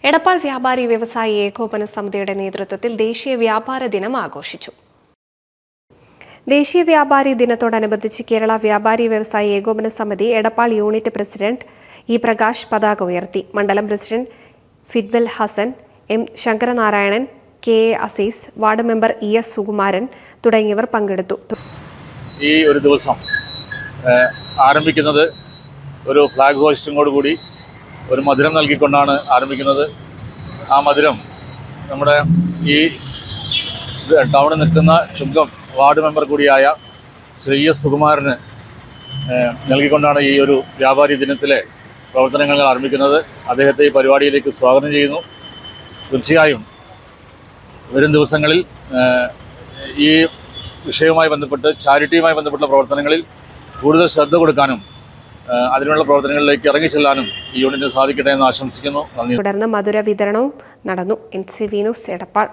എടപ്പാൾ വ്യാപാരി വ്യവസായി ഏകോപന സമിതിയുടെ നേതൃത്വത്തിൽ ദേശീയ വ്യാപാര ദിനം ആഘോഷിച്ചു. ദേശീയ വ്യാപാരി ദിനത്തോടനുബന്ധിച്ച് കേരള വ്യാപാരി വ്യവസായി ഏകോപന സമിതി Edappal unit president E Prakash പതാക ഉയർത്തി. മണ്ഡലം president Fidel Hasan, M Sankaranarayanan, K A Azeez, ward member E S Sukumaran തുടങ്ങിയവർ പങ്കെടുത്തു. ഈ ഒരു ദിവസം ആരംഭിക്കുന്നത് ഒരു ഫ്ലാഗ് ഹോസ്റ്റിങ്ങോടുകൂടി ഒരു മധുരം നൽകിക്കൊണ്ടാണ് ആരംഭിക്കുന്നത്. ആ മധുരം നമ്മുടെ ഈ ടൗണിൽ നിൽക്കുന്ന ചുങ്കം വാർഡ് മെമ്പർ കൂടിയായ ശ്രീ എസ് സുകുമാരന് നൽകിക്കൊണ്ടാണ് ഈ ഒരു വ്യാപാരി ദിനത്തിലെ പ്രവർത്തനങ്ങൾ ആരംഭിക്കുന്നത്. അദ്ദേഹത്തെ ഈ പരിപാടിയിലേക്ക് സ്വാഗതം ചെയ്യുന്നു. തീർച്ചയായും വരും ദിവസങ്ങളിൽ ഈ വിഷയവുമായി ബന്ധപ്പെട്ട് ചാരിറ്റിയുമായി ബന്ധപ്പെട്ട പ്രവർത്തനങ്ങളിൽ കൂടുതൽ ശ്രദ്ധ കൊടുക്കാനും അതിനുള്ള പ്രവർത്തനങ്ങളിലേക്ക് ഇറങ്ങിച്ചെല്ലാനും ഈ യൂണിറ്റിന് സാധിക്കട്ടെ എന്ന് ആശംസിക്കുന്നു. നന്ദി. തുടർന്ന് മധുര വിതരണവും നടന്നു. NCV news Edappal.